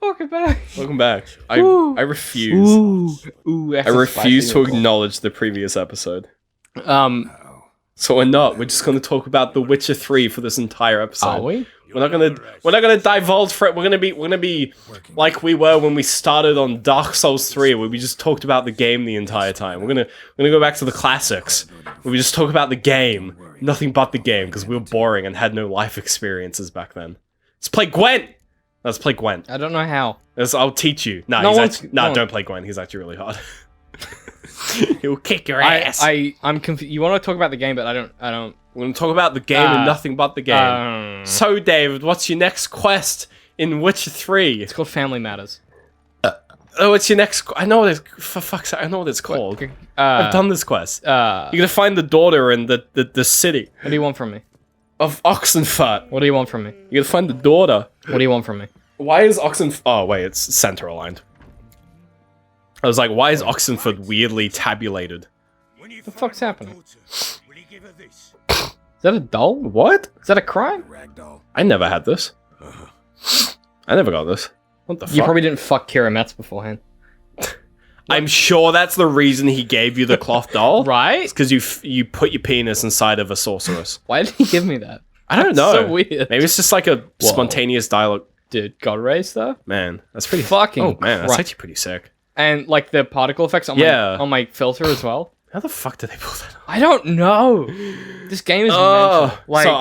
Welcome back. Welcome back. I refuse. I refuse to acknowledge the previous episode. So we're not. We're just going to talk about The Witcher 3 for this entire episode. Are we? We're not gonna divulge for it. We're gonna be like we were when we started on Dark Souls 3, where we just talked about the game the entire time. We're gonna go back to the classics, where we just talk about the game, nothing but the game, because we were boring and had no life experiences back then. Let's play Gwent. Let's play Gwent. I don't know how. I'll teach you. Nah, don't play Gwent. He's actually really hard. He'll kick your ass. I'm confused. You want to talk about the game, but I don't. We're going to talk about the game and nothing but the game. So, David, what's your next quest in Witcher 3? It's called Family Matters. Oh, it's your next... I know what it's... For fuck's sake, I know what it's called. I've done this quest. You're going to find the daughter in the city. What do you want from me? Of Oxenfurt. What do you want from me? You're going to find the daughter. What do you want from me? Why is Oxenfurt... Oh, wait, it's center aligned. I was like, why is Oxenfurt weirdly tabulated? What the fuck's happening? Is that a doll? What? Is that a crime? I never had this. I never got this. What the fuck? You probably didn't fuck Kira Metz beforehand. I'm sure that's the reason he gave you the cloth doll. Right? It's because you put your penis inside of a sorceress. Why did he give me that? I don't know. So weird. Maybe it's just like a spontaneous dialogue. Dude, God rays though? Man, that's pretty... Fucking Oh, man, that's Christ. actually pretty sick. And like the particle effects on my filter as well. How the fuck did they pull that off? I don't know. This game is mental. Like, so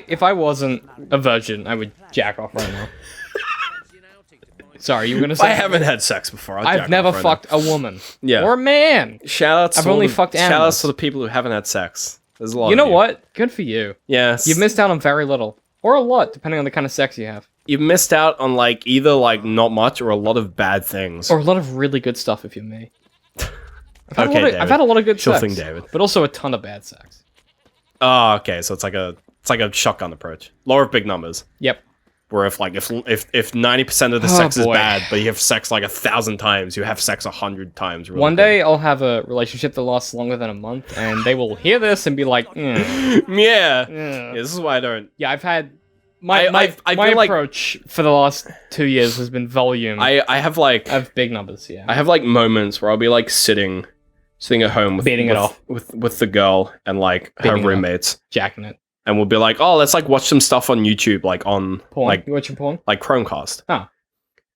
if I wasn't a virgin, I would jack off right now. Sorry, you were gonna say? I haven't had sex before. I've never fucked a woman. Yeah. Or a man. I've only fucked animals. Shout outs to the people who haven't had sex. There's a lot. You know what? Good for you. Yes. You've missed out on very little, or a lot, depending on the kind of sex you have. You've missed out on like either like not much or a lot of bad things. Or a lot of really good stuff if you're me. David. I've had a lot of good Sure sex, thing, David. but also a ton of bad sex. Oh, okay. So it's like a shotgun approach. Law of big numbers. Yep. Where if 90% of the sex is bad, but you have sex like 1,000 times, you have sex 100 times. Really One day I'll have a relationship that lasts longer than a month, and they will hear this and be like, yeah. This is why I don't. Yeah, I've had my approach for the last 2 years has been volume. I have like big numbers. Yeah. I have like moments where I'll be like sitting at home with beating it off with the girl and like her roommates, jacking it. And we'll be like, oh, let's like watch some stuff on YouTube, like on porn. like you watching porn? Like Chromecast. Oh.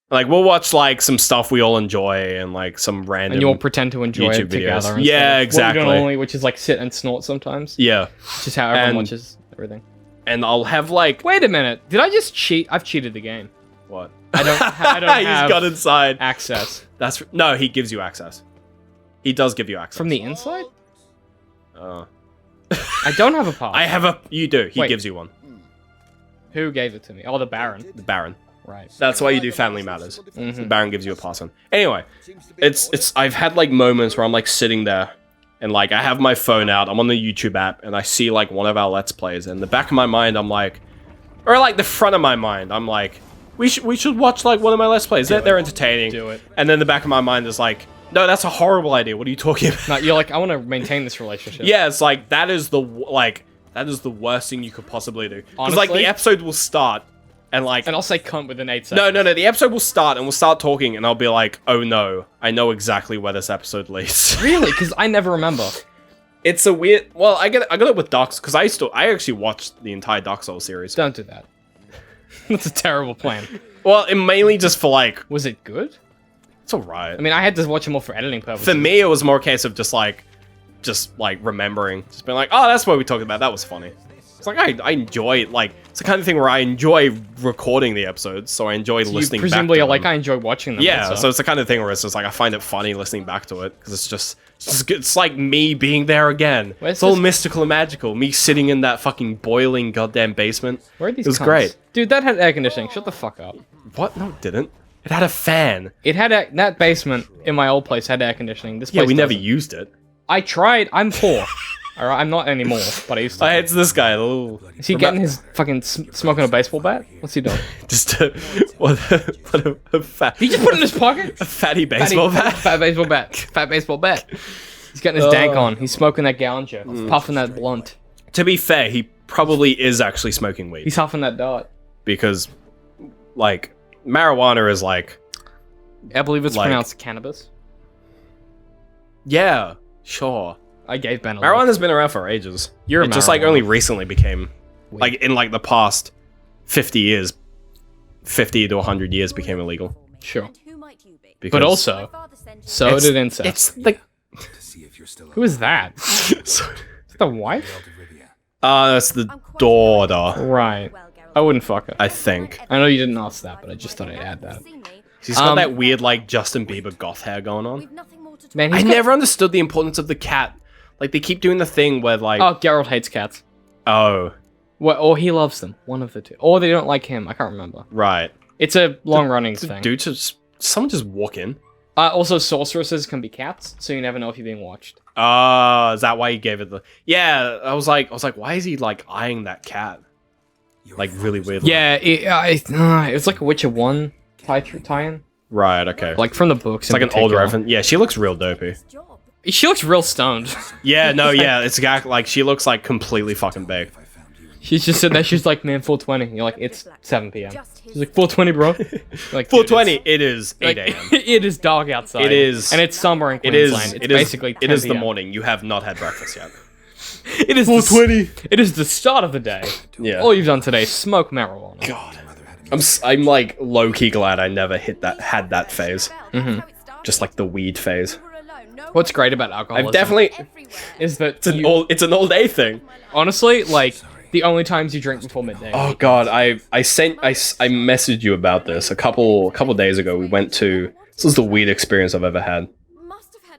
Like we'll watch like some stuff we all enjoy and like some random. And you'll pretend to enjoy YouTube it together. videos. Yeah, exactly. What normally, which is like sit and snort sometimes. Yeah. Which is how everyone watches everything. And I'll have like. Wait a minute. Did I just cheat? I've cheated the game. What? I don't have He's got inside access. No, he gives you access. He does give you access. From the inside? I don't have a pass. You do. He gives you one. Who gave it to me? Oh, the Baron. The Baron. Right. That's why you do Family Matters. The Baron gives you a pass on. Anyway, I've had like moments where I'm like sitting there and like I have my phone out, I'm on the YouTube app, and I see like one of our Let's Plays, and in the back of my mind I'm like, or like the front of my mind, I'm like, we should watch like one of my Let's Plays. They're entertaining. Do it. And then the back of my mind is like, no, that's a horrible idea. What are you talking about? No, you're like, I want to maintain this relationship. Yeah, it's like that is the worst thing you could possibly do. Because like the episode will start and like I'll say cunt within 8 seconds. No, the episode will start and we'll start talking and I'll be like, oh no, I know exactly where this episode leads. Really? Because I never remember. It's a weird. Well, I got it with Dark because I actually watched the entire Dark Souls series. Don't do that. That's a terrible plan. Well, it mainly just for like. Was it good? It's alright. I mean, I had to watch them all for editing purposes. For me, it was more a case of just remembering, just being like, oh, that's what we talked about. That was funny. It's like I enjoy like it's the kind of thing where I enjoy recording the episodes, so I enjoy listening. Presumably, back to like them. I enjoy watching them. Yeah, so it's the kind of thing where it's just like I find it funny listening back to it because it's like me being there again. It's all mystical and magical. Me sitting in that fucking boiling goddamn basement. Where are these? It was great, dude. That had air conditioning. Shut the fuck up. What? No, it didn't. It had a fan. It had that basement in my old place had air conditioning. This place we never used it. I tried. I'm poor. Alright, I'm not anymore, but I used to. It's this guy. Is he getting his fucking smoking a baseball bat? What's he doing? Just what a fat. Did he just put it in his pocket? A fatty baseball bat. Fat baseball bat. Fat baseball bat. He's getting his dank on. He's smoking that gouger. Puffing that blunt. To be fair, he probably is actually smoking weed. He's huffing that dart. Because, like, marijuana is like, I believe it's Like- pronounced cannabis. yeah, sure. I gave Ben a Marijuana's been around for ages. You're a it just like marijuana. only recently became, like in like the past 50 years, 50 to 100 years became illegal. Sure. Because But also, so did incest. It's the Who is that? Is that the wife? that's the daughter, Right. I wouldn't fuck her. I think. I know you didn't ask that, but I just thought I'd add that. She's got that weird like Justin Bieber goth hair going on. Man, I he's got- never understood the importance of the cat. Like they keep doing the thing where like Oh, Geralt hates cats. oh Well, or he loves them. One of the two. Or they don't like him. I can't remember. right. It's a long-running thing. Dude, just someone just walk in. Also, sorceresses can be cats, so you never know if you're being watched. Is that why he gave it the? Yeah, I was like, why is he like eyeing that cat? Like really weird. Yeah, it's like a Witcher 1 tie-in. Right. Okay. Like from the books. it's like an old reference. Yeah, she looks real dopey. She looks real stoned. Yeah. No. Yeah. It's exactly like she looks like completely fucking baked. She's just sitting there, she's like, man, 4:20. You're like, it's 7 p.m. She's like, 4:20, bro. Like, 4:20. It is 8 like, a.m. it is dark outside. It is- And it's summer in It Queensland. is. It's It is basically 10 It is the p.m. morning. You have not had breakfast yet. It is 4:20. It is the start of the day. Yeah. All you've done today is smoke marijuana. God. I'm like low key glad I never had that phase. Just like the weed phase. What's great about alcohol I've definitely. is that It's an all day thing. honestly, like, the only times you drink before midday. Oh god, I messaged you about this a couple days ago. We went to this was the weird experience I've ever had.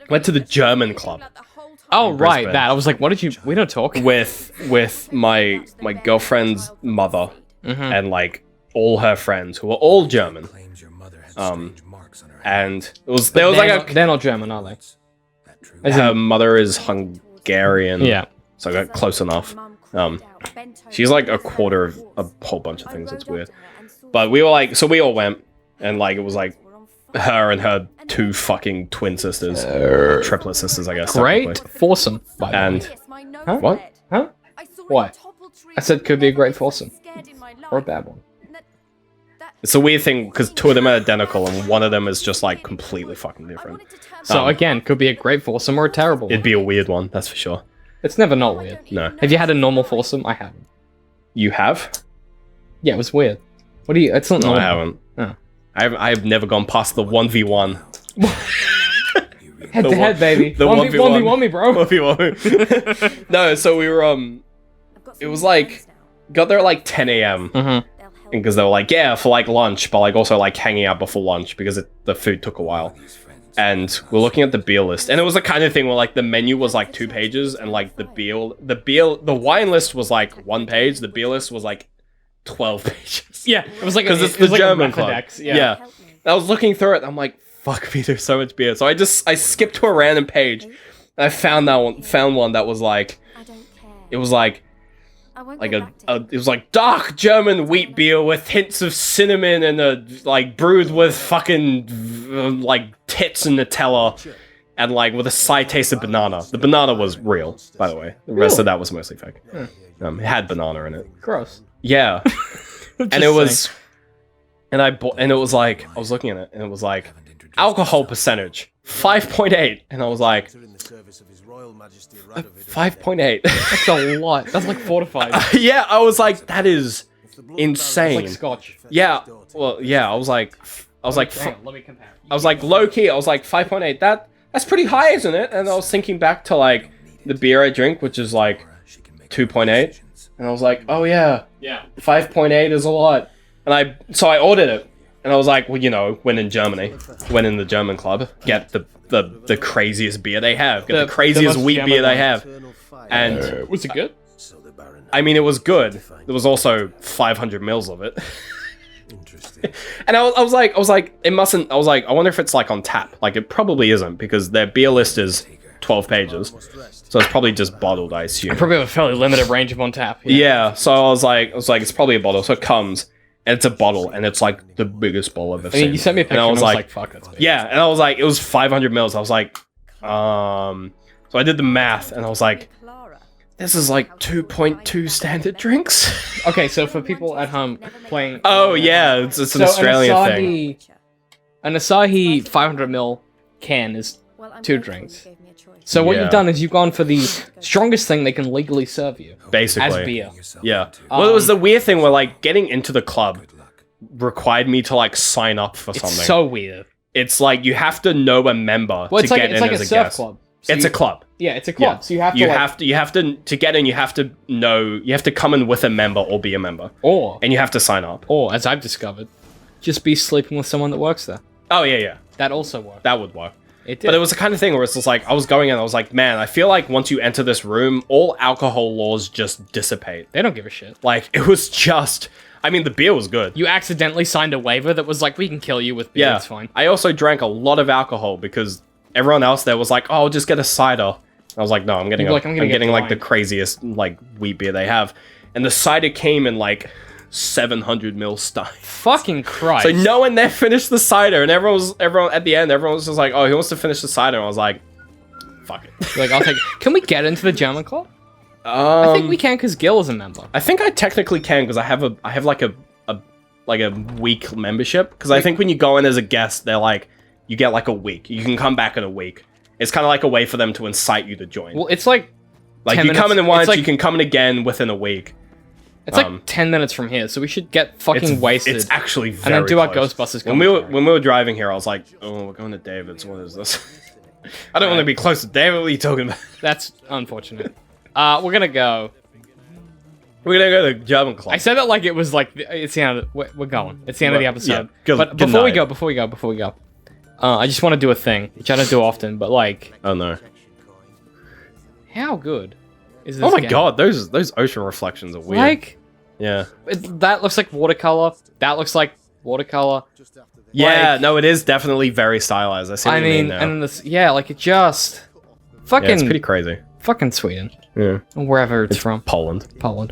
Went to the German club Oh, right, Brisbane. that. I was like, what did you... We don't talk. with my girlfriend's mother and like all her friends who were all German. And there was like They're not German, are they? As her in- mother is Hungarian. yeah. So I got close enough. She's like a quarter of a whole bunch of things. It's weird. But we were like, so we all went, and like it was like her and her two fucking twin sisters, triplet sisters, I guess. Great technically. foursome. By the way. And Huh? what? Huh? What? I said could be a great foursome. Or a bad one. It's a weird thing because two of them are identical, and one of them is just like completely fucking different. So again, could be a great foursome or a terrible one. It'd be a weird one, that's for sure. It's never not weird. No, Have you had a normal foursome? I haven't. you have? Yeah, it was weird. What do you... It's not No, normal. I haven't. Oh. I've never gone past the 1v1. Head The to head, one- baby. the 1v1 1v1. me, bro. 1v1. No, so we were it was like got there at like 10 a.m. Mm-hmm. because they were like, yeah, for like lunch, but like also like hanging out before lunch because the food took a while. And we're looking at the beer list, and it was the kind of thing where like the menu was like 2 pages, and like the wine list was like 1 page, the beer list was like 12 pages. Yeah, it was like Because a, it's it was the like German a club. Rolodex, Yeah. I was looking through it, I'm like, fuck me, there's so much beer. So I skipped to a random page, and I found one that was like, it was like it was like dark German wheat beer with hints of cinnamon and like brewed with fucking like tits and Nutella, and like with a slight taste of banana. The banana was real, by the way. The rest of that was mostly fake. It had banana in it. Gross. Yeah, and it was, and it was like I was looking at it, and it was like alcohol percentage 5.8, and I was like 5.8. That's a lot. That's like 4 to 5. Yeah, I was like, that is insane. Like Scotch. Yeah, well, yeah, I was like, Hang on, let me compare. I was like low key. I was like 5.8. That's pretty high, isn't it? And I was thinking back to like the beer I drink, which is like 2.8, and I was like, oh yeah, 5.8 is a lot. And I ordered it, and I was like, well, you know, when in the German club, get the craziest beer they have, get the craziest most wheat German beer they one. have, and Was it good? I mean, it was good. There was also 500 mils of it. And I was like, it mustn't. I was like, I wonder if it's like on tap. Like, it probably isn't because their beer list is 12 pages, so it's probably just bottled, I assume. Probably have a fairly limited range of on tap. Yeah. So I was like, it's probably a bottle. So it comes, and it's a bottle, and it's like the biggest bottle I've ever I mean, seen. you sent me a picture, and I was like, fuck, that's big. yeah, and I was like, it was 500 mils. I was like, so I did the math, and I was like, This is like 2.2 standard drinks. Okay, so for people at home playing... Oh, yeah, it's an Australian thing. An Asahi 500ml can is 2 drinks. So what you've done is you've gone for the strongest thing they can legally serve you. Basically. As beer. Yeah. Well, it was the weird thing where, like, getting into the club required me to, like, sign up for something. It's so weird. It's like you have to know a member to get in as a guest. Club. So it's a club. Yeah, it's a club. Yeah. So you have to get in. You have to know. You have to come in with a member or be a member. And you have to sign up. Or as I've discovered, just be sleeping with someone that works there. Oh yeah. That also worked. That would work. It did. But it was the kind of thing where it's just like I was going in. I was like, man, I feel like once you enter this room, all alcohol laws just dissipate. They don't give a shit. Like it was just. I mean, the beer was good. You accidentally signed a waiver that was like, we can kill you with beer, it's fine. I also drank a lot of alcohol because everyone else there was like, oh, just get a cider. I was like, no, I'm getting like the craziest like wheat beer they have. And the cider came in like 700ml stein. Fucking Christ. So no one there finished the cider and everyone at the end, everyone was just like, oh, he wants to finish the cider. And I was like, fuck it. Like, I'll take it. Can we get into the German club? I think we can because Gil is a member. I think I technically can because I have like a week membership because I think when you go in as a guest, they're like you get like a week. You can come back in a week. It's kind of like a way for them to incite you to join. Well, it's like you come in once, you can come in again within a week. It's like 10 minutes from here, so we should get fucking wasted. It's actually very and then do close. our Ghostbusters. When we were driving here, I was like, oh, we're going to David's. What is this? I don't want to be close to David. What are you talking about? That's unfortunate. We're gonna go. We're gonna go to the German club. I said it like it was like it's the end of we're going. It's the end of the episode. Yeah, but before we go, I just want to do a thing, which I don't do often, but like. Oh no. How good is this? Oh my game? god, those ocean reflections are weird. Like. Yeah. That looks like watercolor. That looks like watercolor. Yeah, like, no, it is definitely very stylized. I see what you mean now. And this, yeah, like it just fucking. Yeah, it's pretty crazy. Fucking Sweden. Yeah. Or wherever it's from. Poland.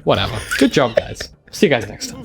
Whatever. Good job, guys. See you guys next time.